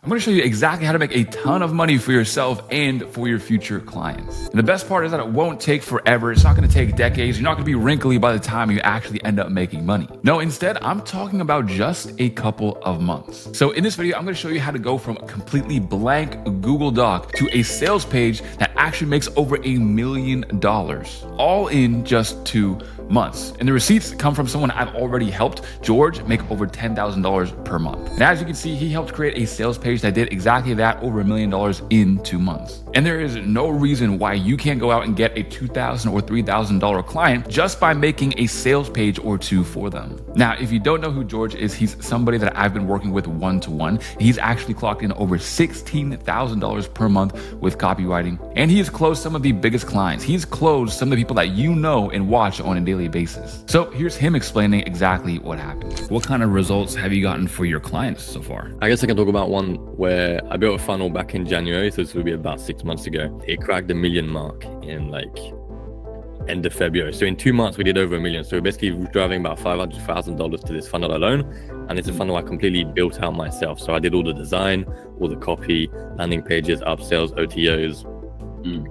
I'm gonna show you exactly how to make a ton of money for yourself and for your future clients. And the best part is that it won't take forever. It's not gonna take decades. You're not gonna be wrinkly by the time you actually end up making money. No, instead, I'm talking about just a couple of months. So in this video, I'm gonna show you how to go from a completely blank Google Doc to a sales page that actually makes over $1 million, all in just 2 months. And the receipts come from someone I've already helped, George, make over $10,000 per month. And as you can see, he helped create a sales page that did exactly that, over $1 million in 2 months. And there is no reason why you can't go out and get a $2,000 or $3,000 client just by making a sales page or two for them. Now, if you don't know who George is, he's somebody that I've been working with one-to-one. He's actually clocked in over $16,000 per month with copywriting. And he has closed some of the biggest clients. He's closed some of the people that you know and watch on a daily basis. So here's him explaining exactly what happened. What kind of results have you gotten for your clients so far? I guess I can talk about one where I built a funnel back in January. So this would be about 6 months ago. It cracked the $1 million mark in end of February. So in 2 months, we did over $1 million. So we're basically driving about $500,000 to this funnel alone. And it's a funnel I completely built out myself. So I did all the design, all the copy, landing pages, upsells, OTOs,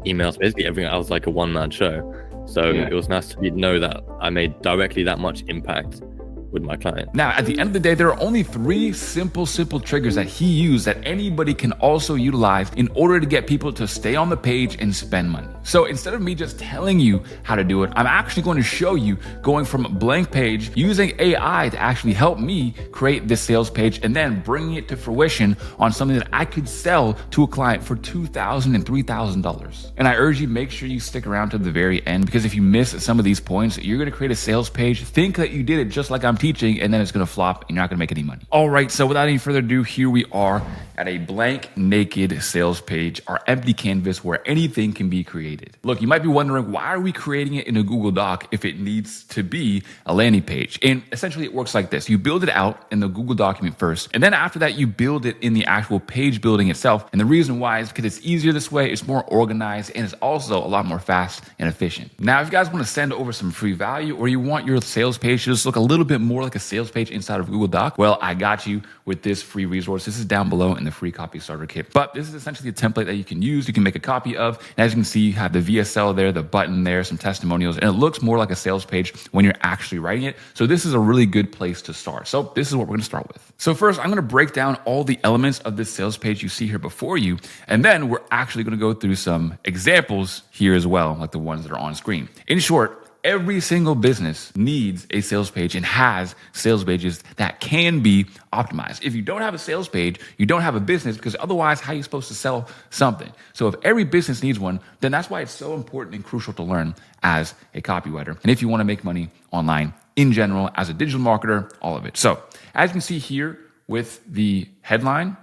emails, basically everything. I was like a one-man show. So it was nice to know that I made directly that much impact with my client. Now, at the end of the day, there are only 3 simple triggers that he used that anybody can also utilize in order to get people to stay on the page and spend money. So instead of me just telling you how to do it, I'm actually going to show you going from a blank page using AI to actually help me create this sales page and then bringing it to fruition on something that I could sell to a client for $2,000 and $3,000. And I urge you, make sure you stick around to the very end, because if you miss some of these points, you're going to create a sales page, think that you did it just like I'm teaching, and then it's going to flop and you're not going to make any money. All right, so without any further ado, here we are at a blank, naked sales page, our empty canvas where anything can be created. Look, you might be wondering, why are we creating it in a Google Doc if it needs to be a landing page? And essentially it works like this. You build it out in the Google document first, and then after that, you build it in the actual page building itself. And the reason why is because it's easier this way, it's more organized, and it's also a lot more fast and efficient. Now, if you guys want to send over some free value, or you want your sales page to just look a little bit more like a sales page inside of Google Doc, well, I got you with this free resource. This is down below in the free copy starter kit. But this is essentially a template that you can use, you can make a copy of. And as you can see, you have the VSL there, the button there, some testimonials, and it looks more like a sales page when you're actually writing it. So this is a really good place to start. So this is what we're going to start with. So first, I'm going to break down all the elements of this sales page you see here before you. And then we're actually going to go through some examples here as well, like the ones that are on screen. In short, every single business needs a sales page and has sales pages that can be optimized. If you don't have a sales page, you don't have a business, because otherwise, how are you supposed to sell something? So if every business needs one, then that's why it's so important and crucial to learn as a copywriter. And if you want to make money online in general, as a digital marketer, all of it. So as you can see here with the headline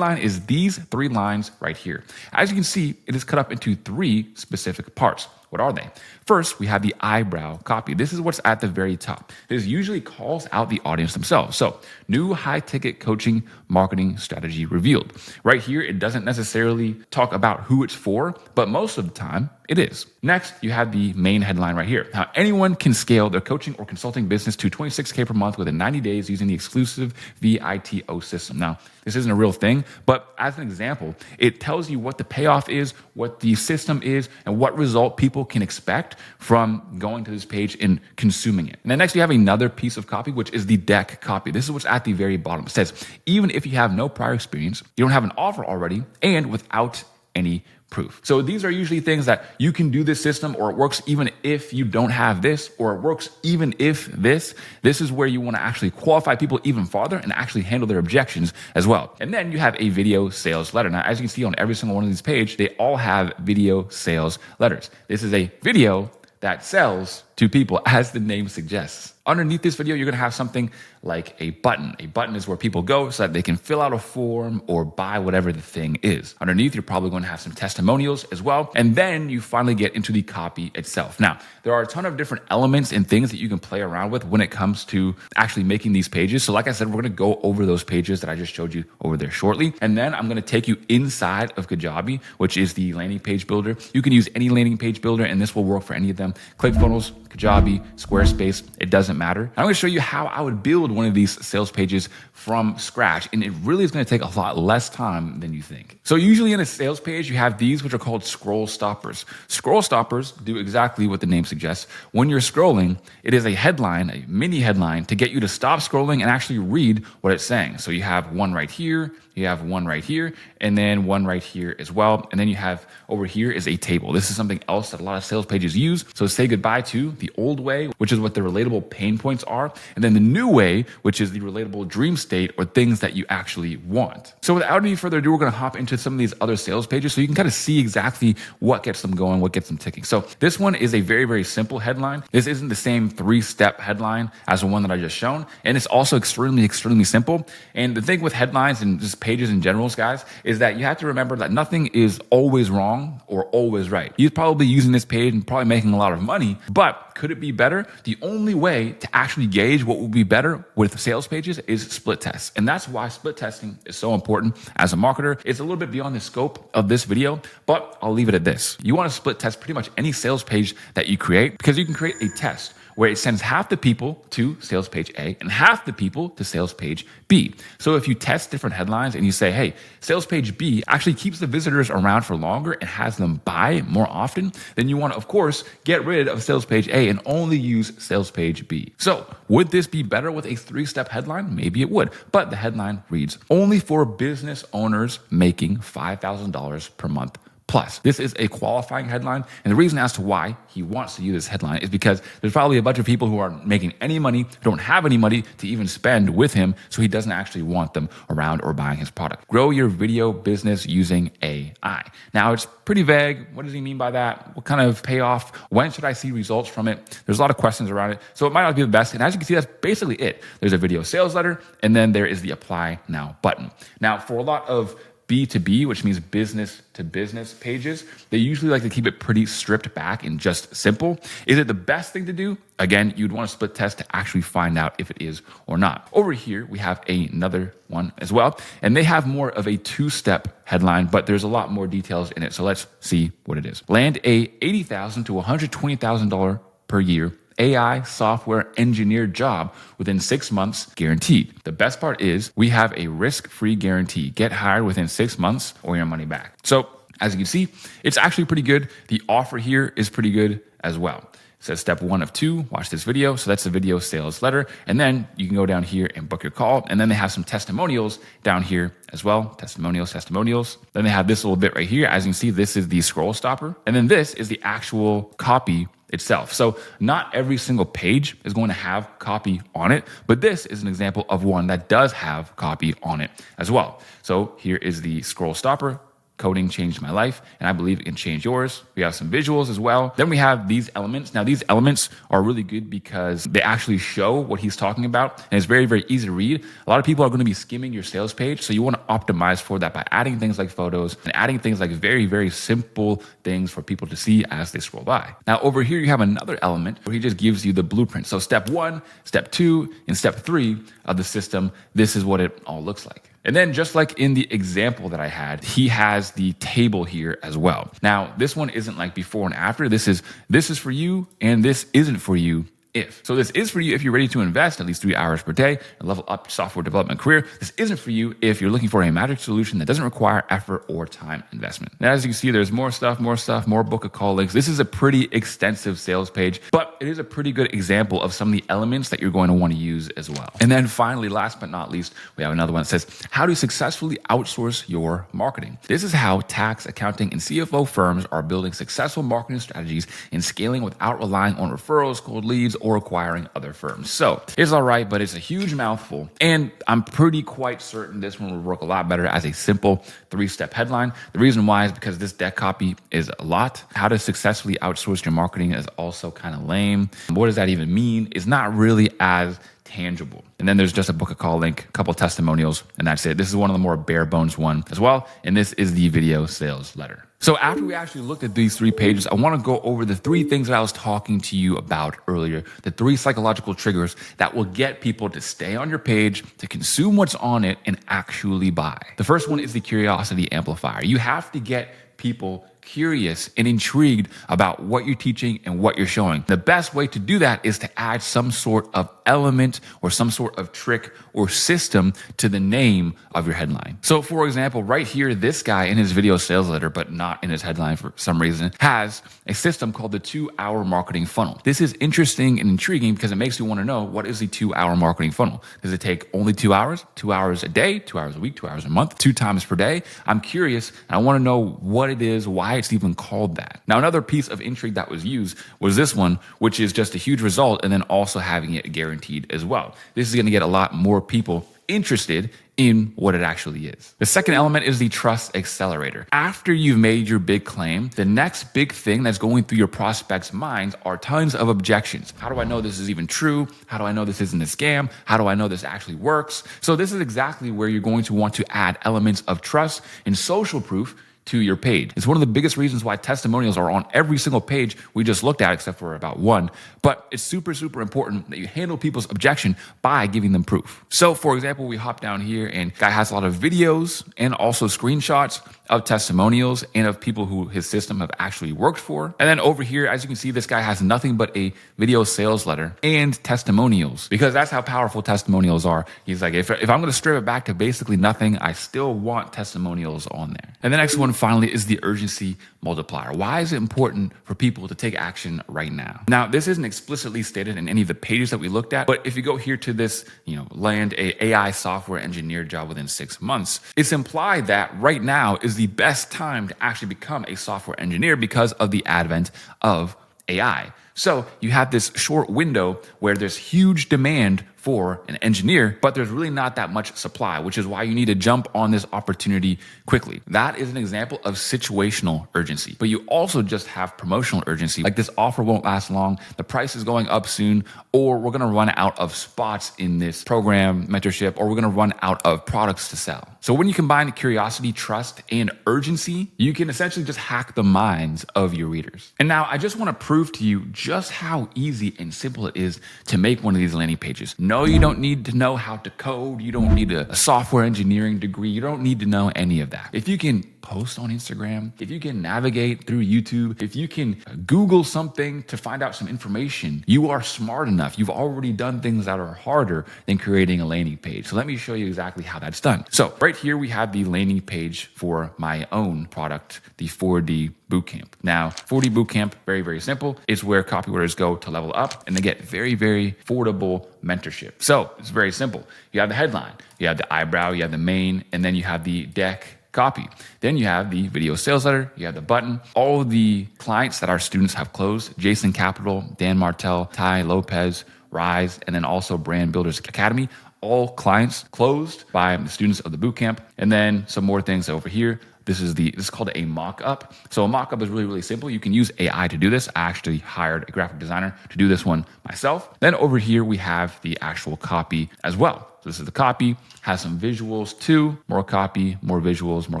is these 3 lines right here. As you can see, it is cut up into 3 specific parts. What are they? First, we have the eyebrow copy. This is what's at the very top. This usually calls out the audience themselves. So, new high-ticket coaching marketing strategy revealed. Right here, it doesn't necessarily talk about who it's for, but most of the time, it is. Next, you have the main headline right here. How anyone can scale their coaching or consulting business to $26K per month within 90 days using the exclusive VITO system. Now, this isn't a real thing, but as an example, it tells you what the payoff is, what the system is, and what result people can expect from going to this page and consuming it. And then next, we have another piece of copy, which is the deck copy. This is what's at the very bottom. It says, even if you have no prior experience, you don't have an offer already, and without any proof. So these are usually things that you can do this system, or it works even if you don't have this, or it works even if this. This is where you want to actually qualify people even farther and actually handle their objections as well. And then you have a video sales letter. Now, as you can see on every single one of these pages, they all have video sales letters. This is a video that sells to people, as the name suggests. Underneath this video, you're going to have something like a button. A button is where people go so that they can fill out a form or buy whatever the thing is. Underneath, you're probably going to have some testimonials as well. And then you finally get into the copy itself. Now, there are a ton of different elements and things that you can play around with when it comes to actually making these pages. So like I said, we're going to go over those pages that I just showed you over there shortly. And then I'm going to take you inside of Kajabi, which is the landing page builder. You can use any landing page builder, and this will work for any of them. ClickFunnels, Kajabi, Squarespace, it doesn't matter. I'm going to show you how I would build one of these sales pages from scratch, and it really is going to take a lot less time than you think. So usually in a sales page, you have these, which are called scroll stoppers. Scroll stoppers do exactly what the name suggests. When you're scrolling, it is a headline, a mini headline, to get you to stop scrolling and actually read what it's saying. So you have one right here, you have one right here, and then one right here as well. And then you have over here is a table. This is something else that a lot of sales pages use. So say goodbye to the old way, which is what the relatable pain points are, and then the new way, which is the relatable dream state or things that you actually want. So without any further ado, we're going to hop into some of these other sales pages so you can kind of see exactly what gets them going, what gets them ticking. So this one is a very, very simple headline. This isn't the same 3-step headline as the one that I just shown. And it's also extremely, extremely simple. And the thing with headlines and just pages in general, guys, is that you have to remember that nothing is always wrong or always right. You're probably using this page and probably making a lot of money, but could it be better? The only way to actually gauge what will be better with sales pages is split tests. And that's why split testing is so important as a marketer. It's a little bit beyond the scope of this video, but I'll leave it at this. You want to split test pretty much any sales page that you create, because you can create a test where it sends half the people to sales page A and half the people to sales page B. So if you test different headlines and you say, hey, sales page B actually keeps the visitors around for longer and has them buy more often, then you want to, of course, get rid of sales page A and only use sales page B. So would this be better with a 3-step headline? Maybe it would, but the headline reads, only for business owners making $5,000 per month plus. This is a qualifying headline. And the reason as to why he wants to use this headline is because there's probably a bunch of people who aren't making any money, who don't have any money to even spend with him. So he doesn't actually want them around or buying his product. Grow your video business using AI. Now it's pretty vague. What does he mean by that? What kind of payoff? When should I see results from it? There's a lot of questions around it. So it might not be the best. And as you can see, that's basically it. There's a video sales letter, and then there is the apply now button. Now for a lot of B2B, which means business to business pages, they usually like to keep it pretty stripped back and just simple. Is it the best thing to do? Again, you'd want to split test to actually find out if it is or not. Over here, we have another one as well, and they have more of a 2-step headline, but there's a lot more details in it. So let's see what it is. Land a $80,000 to $120,000 per year AI software engineer job within 6 months guaranteed. The best part is we have a risk-free guarantee. Get hired within 6 months or your money back. So as you can see, it's actually pretty good. The offer here is pretty good as well. It says step 1 of 2, watch this video. So that's the video sales letter. And then you can go down here and book your call. And then they have some testimonials down here as well. Testimonials. Then they have this little bit right here. As you can see, this is the scroll stopper. And then this is the actual copy itself. So not every single page is going to have copy on it, but this is an example of one that does have copy on it as well. So here is the scroll stopper. Coding changed my life, and I believe it can change yours. We have some visuals as well. Then we have these elements. Now, these elements are really good because they actually show what he's talking about, and it's very, very easy to read. A lot of people are going to be skimming your sales page, so you want to optimize for that by adding things like photos and adding things like very, very simple things for people to see as they scroll by. Now, over here, you have another element where he just gives you the blueprint. So step 1, step 2, and step 3 of the system, this is what it all looks like. And then just like in the example that I had, he has the table here as well. Now, this one isn't like before and after. This is for you and this isn't for you if. So this is for you if you're ready to invest at least 3 hours per day and level up your software development career. This isn't for you if you're looking for a magic solution that doesn't require effort or time investment. Now, as you can see, there's more stuff, more book a call links. This is a pretty extensive sales page, but it is a pretty good example of some of the elements that you're going to want to use as well. And then finally, last but not least, we have another one that says, how to successfully outsource your marketing. This is how tax, accounting, and CFO firms are building successful marketing strategies and scaling without relying on referrals, cold leads, or acquiring other firms. So it's all right, but it's a huge mouthful. And I'm pretty quite certain this one would work a lot better as a simple 3-step headline. The reason why is because this deck copy is a lot. How to successfully outsource your marketing is also kind of lame. What does that even mean? It's not really as tangible. And then there's just a book a call link, a couple testimonials, and that's it. This is one of the more bare bones one as well. And this is the video sales letter. So after we actually looked at these 3 pages, I want to go over the 3 things that I was talking to you about earlier, the 3 psychological triggers that will get people to stay on your page, to consume what's on it, and actually buy. The first one is the curiosity amplifier. You have to get people curious and intrigued about what you're teaching and what you're showing. The best way to do that is to add some sort of element or some sort sort of trick or system to the name of your headline. So for example, right here, this guy in his video sales letter, but not in his headline for some reason, has a system called the 2-hour marketing funnel. This is interesting and intriguing because it makes you want to know, what is the 2-hour marketing funnel? Does it take only 2 hours, 2 hours a day, 2 hours a week, 2 hours a month, 2 times per day? I'm curious and I want to know what it is, why it's even called that. Now, another piece of intrigue that was used was this one, which is just a huge result and then also having it guaranteed as well. This is going to get a lot more people interested in what it actually is. The second element is the trust accelerator. After you've made your big claim, the next big thing that's going through your prospects' minds are tons of objections. How do I know this is even true? How do I know this isn't a scam? How do I know this actually works? So this is exactly where you're going to want to add elements of trust and social proof to your page. It's one of the biggest reasons why testimonials are on every single page we just looked at, except for about one. But it's super, super important that you handle people's objection by giving them proof. So for example, we hop down here and guy has a lot of videos and also screenshots of testimonials and of people who his system have actually worked for. And then over here, as you can see, this guy has nothing but a video sales letter and testimonials, because that's how powerful testimonials are. He's like, if I'm going to strip it back to basically nothing, I still want testimonials on there. And the next one finally is the urgency multiplier. Why is it important for people to take action right now? Now, this isn't explicitly stated in any of the pages that we looked at, but if you go here to this, land a AI software engineer job within 6 months, it's implied that right now is the best time to actually become a software engineer because of the advent of AI. So you have this short window where there's huge demand for an engineer, but there's really not that much supply, which is why you need to jump on this opportunity quickly. That is an example of situational urgency. But you also just have promotional urgency, like this offer won't last long, the price is going up soon, or we're gonna run out of spots in this program, mentorship, or we're gonna run out of products to sell. So when you combine curiosity, trust, and urgency, you can essentially just hack the minds of your readers. And now I just wanna prove to you just how easy and simple it is to make one of these landing pages. No, you don't need to know how to code. You don't need a software engineering degree. You don't need to know any of that. If you can post on Instagram, if you can navigate through YouTube, if you can Google something to find out some information, you are smart enough. You've already done things that are harder than creating a landing page. So let me show you exactly how that's done. So right here, we have the landing page for my own product, the 4D Bootcamp. Now, 4D Bootcamp, very, very simple. It's where copywriters go to level up and they get very, very affordable mentorship. So it's very simple. You have the headline, you have the eyebrow, you have the main, and then you have the deck copy. Then you have the video sales letter, you have the button. All of the clients that our students have closed, Jason Capital, Dan Martell, Ty Lopez, Rise, and then also Brand Builders Academy, all clients closed by the students of the bootcamp. And then some more things over here. This is called a mock-up. So a mock-up is really, really simple. You can use AI to do this. I actually hired a graphic designer to do this one myself. Then over here, we have the actual copy as well. So this is the copy, has some visuals too, more copy, more visuals, more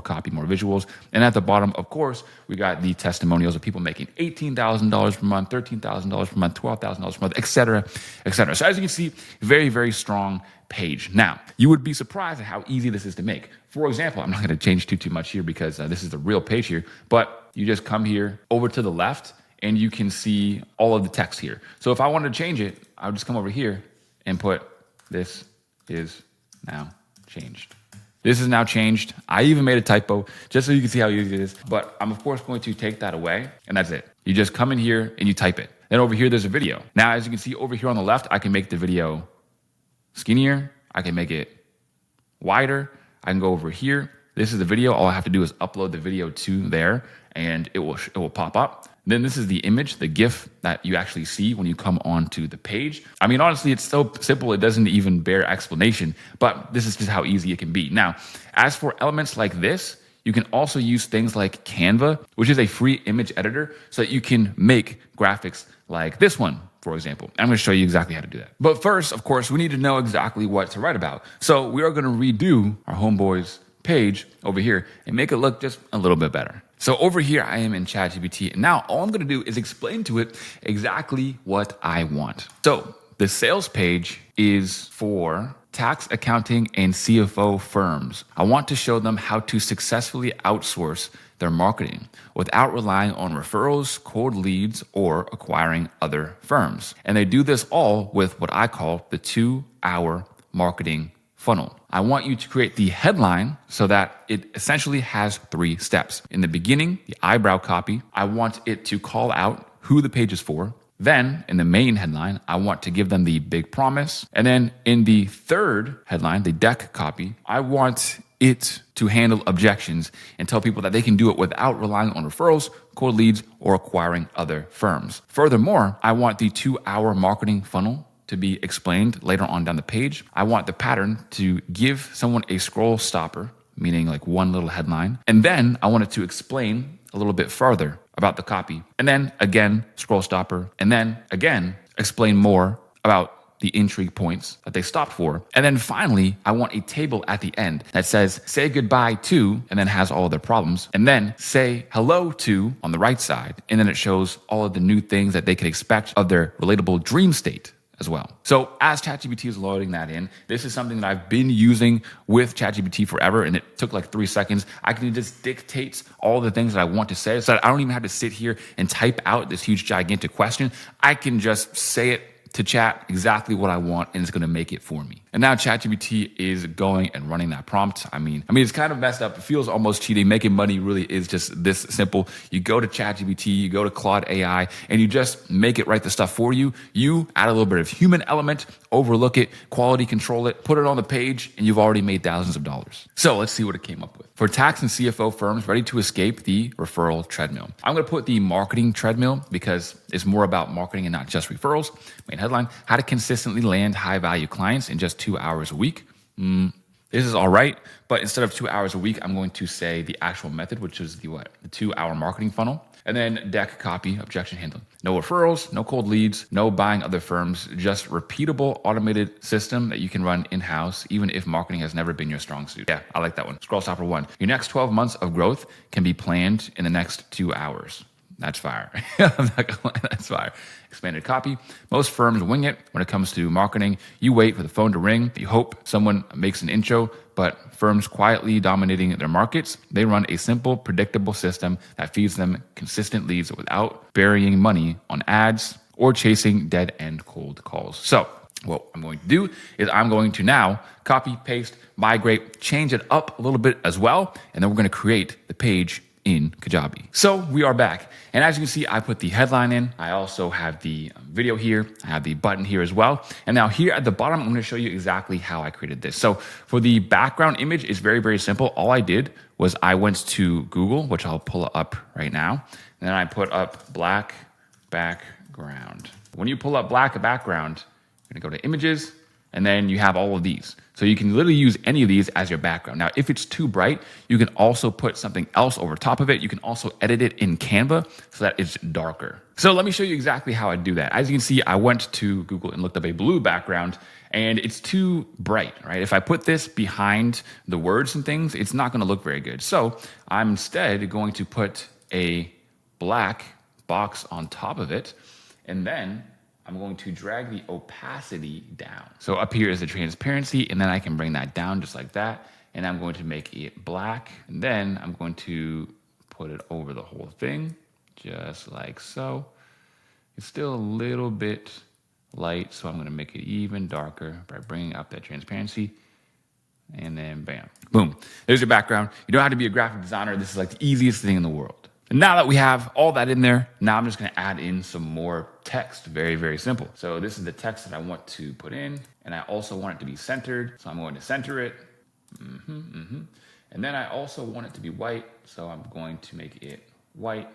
copy, more visuals. And at the bottom, of course, we got the testimonials of people making $18,000 per month, $13,000 per month, $12,000 per month, et cetera, et cetera. So as you can see, very, very strong page. Now, you would be surprised at how easy this is to make. For example, I'm not going to change too much here because this is the real page here, but you just come here over to the left and you can see all of the text here. So if I wanted to change it, I would just come over here and put this is now changed. This is now changed. I even made a typo just so you can see how easy it is. But I'm of course going to take that away and that's it. You just come in here and you type it. Then over here, there's a video. Now, as you can see over here on the left, I can make the video skinnier. I can make it wider. I can go over here. This is the video. All I have to do is upload the video to there and it will pop up. Then this is the image, the GIF that you actually see when you come onto the page. I mean, honestly, it's so simple, it doesn't even bear explanation, but this is just how easy it can be. Now, as for elements like this, you can also use things like Canva, which is a free image editor, so that you can make graphics like this one, for example. I'm going to show you exactly how to do that. But first, of course, we need to know exactly what to write about. So we are going to redo our homeboy's page over here and make it look just a little bit better. So over here, I am in ChatGPT, and now all I'm going to do is explain to it exactly what I want. So the sales page is for tax, accounting, and CFO firms. I want to show them how to successfully outsource their marketing without relying on referrals, cold leads, or acquiring other firms. And they do this all with what I call the 2-hour marketing funnel. I want you to create the headline so that it essentially has 3 steps. In the beginning, the eyebrow copy, I want it to call out who the page is for. Then in the main headline, I want to give them the big promise. And then in the third headline, the deck copy, I want it to handle objections and tell people that they can do it without relying on referrals, cold leads, or acquiring other firms. Furthermore, I want the 2-hour marketing funnel to be explained later on down the page. I want the pattern to give someone a scroll stopper, meaning like one little headline. And then I want it to explain a little bit further about the copy. And then again, scroll stopper. And then again, explain more about the intrigue points that they stopped for. And then finally, I want a table at the end that says, say goodbye to, and then has all of their problems. And then say hello to on the right side. And then it shows all of the new things that they could expect of their relatable dream state as well. So as ChatGPT is loading that in, this is something that I've been using with ChatGPT forever, and it took like 3 seconds. I can just dictate all the things that I want to say so that I don't even have to sit here and type out this huge gigantic question. I can just say it to chat exactly what I want, and it's going to make it for me. And now ChatGPT is going and running that prompt. I mean, it's kind of messed up. It feels almost cheating. Making money really is just this simple. You go to ChatGPT, you go to Claude AI, and you just make it write the stuff for you. You add a little bit of human element, overlook it, quality control it, put it on the page, and you've already made thousands of dollars. So let's see what it came up with. For tax and CFO firms ready to escape the referral treadmill, I'm going to put the marketing treadmill because it's more about marketing and not just referrals. Main headline, how to consistently land high value clients in just 2 hours a week. This is all right, but instead of 2 hours a week, I'm going to say the actual method, which is the 2-hour marketing funnel. And then deck copy, objection handling. No referrals, no cold leads, no buying other firms, just repeatable automated system that you can run in-house, even if marketing has never been your strong suit. Yeah, I like that one. Scroll stopper 1. Your next 12 months of growth can be planned in the next 2 hours. That's fire. I'm not gonna lie, that's fire. Expanded copy. Most firms wing it when it comes to marketing. You wait for the phone to ring. You hope someone makes an intro, but firms quietly dominating their markets, they run a simple, predictable system that feeds them consistent leads without burying money on ads or chasing dead-end cold calls. So what I'm going to do is I'm going to now copy, paste, migrate, change it up a little bit as well, and then we're going to create the page in Kajabi. So we are back. And as you can see, I put the headline in. I also have the video here. I have the button here as well. And now here at the bottom, I'm going to show you exactly how I created this. So for the background image, it's very, very simple. All I did was I went to Google, which I'll pull up right now. And then I put up black background. When you pull up black background, you're going to go to images, and then you have all of these. So you can literally use any of these as your background. Now, if it's too bright, you can also put something else over top of it. You can also edit it in Canva so that it's darker. So let me show you exactly how I do that. As you can see, I went to Google and looked up a blue background, and it's too bright, right? If I put this behind the words and things, it's not gonna look very good. So I'm instead going to put a black box on top of it, and then I'm going to drag the opacity down. So up here is the transparency, and then I can bring that down just like that. And I'm going to make it black. And then I'm going to put it over the whole thing, just like so. It's still a little bit light, so I'm gonna make it even darker by bringing up that transparency. And then bam, boom. There's your background. You don't have to be a graphic designer. This is like the easiest thing in the world. And now that we have all that in there, now I'm just gonna add in some more text. Very, very simple. So this is the text that I want to put in, and I also want it to be centered. So I'm going to center it. And then I also want it to be white, so I'm going to make it white.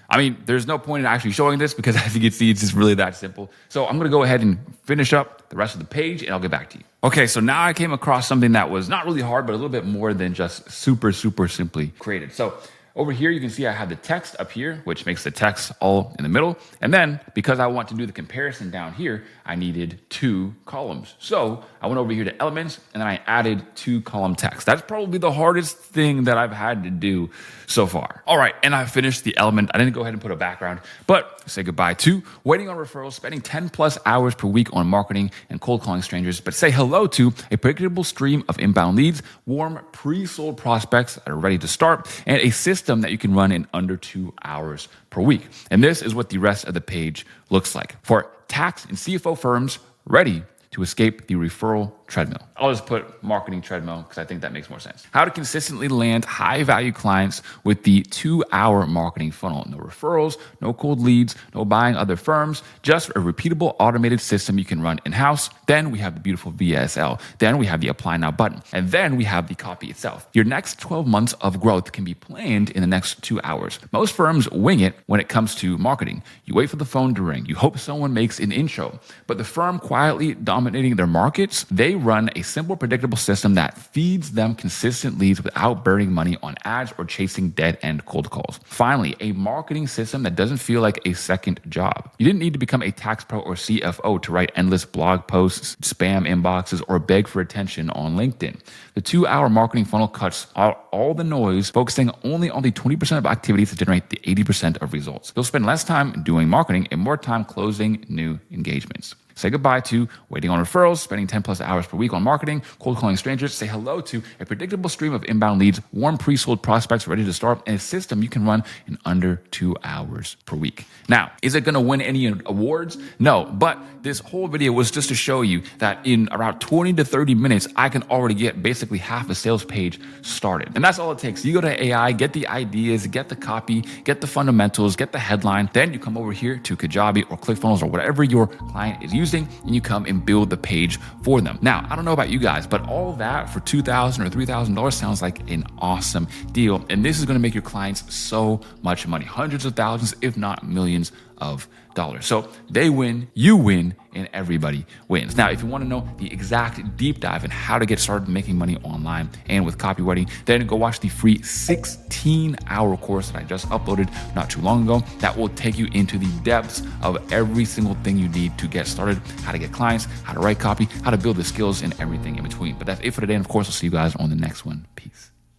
I mean, there's no point in actually showing this because as you can see, it's just really that simple. So I'm gonna go ahead and finish up the rest of the page and I'll get back to you. Okay, so now I came across something that was not really hard, but a little bit more than just super, super simply created. So over here, you can see I have the text up here, which makes the text all in the middle. And then because I want to do the comparison down here, I needed 2 columns. So I went over here to elements and then I added 2 column text. That's probably the hardest thing that I've had to do so far. All right, and I finished the element. I didn't go ahead and put a background, but say goodbye to waiting on referrals, spending 10+ hours per week on marketing and cold calling strangers, but say hello to a predictable stream of inbound leads, warm pre-sold prospects that are ready to start, and a system that you can run in under 2 hours per week. And this is what the rest of the page looks like for tax and CFO firms ready to escape the referral treadmill. I'll just put marketing treadmill because I think that makes more sense. How to consistently land high value clients with the 2-hour marketing funnel. No referrals, no cold leads, no buying other firms, just a repeatable automated system you can run in-house. Then we have the beautiful VSL. Then we have the apply now button. And then we have the copy itself. Your next 12 months of growth can be planned in the next 2 hours. Most firms wing it when it comes to marketing. You wait for the phone to ring. You hope someone makes an intro. But the firm quietly dominating their markets, they run a simple, predictable system that feeds them consistent leads without burning money on ads or chasing dead-end cold calls. Finally, a marketing system that doesn't feel like a second job. You didn't need to become a tax pro or CFO to write endless blog posts, spam inboxes, or beg for attention on LinkedIn. The 2-hour marketing funnel cuts out all the noise, focusing only on the 20% of activities that generate the 80% of results. You'll spend less time doing marketing and more time closing new engagements. Say goodbye to waiting on referrals, spending 10 plus hours per week on marketing, cold calling strangers. Say hello to a predictable stream of inbound leads, warm pre-sold prospects ready to start, and a system you can run in under 2 hours per week. Now, is it going to win any awards? No, but this whole video was just to show you that in around 20 to 30 minutes, I can already get basically half a sales page started. And that's all it takes. You go to AI, get the ideas, get the copy, get the fundamentals, get the headline. Then you come over here to Kajabi or ClickFunnels or whatever your client is using, and you come and build the page for them. Now, I don't know about you guys, but all that for $2,000 or $3,000 sounds like an awesome deal. And this is going to make your clients so much money, hundreds of thousands, if not millions of dollars. So they win, you win, and everybody wins. Now, if you want to know the exact deep dive in how to get started making money online and with copywriting, then go watch the free 16-hour course that I just uploaded not too long ago. That will take you into the depths of every single thing you need to get started, how to get clients, how to write copy, how to build the skills, and everything in between. But that's it for today. And of course, I'll see you guys on the next one. Peace.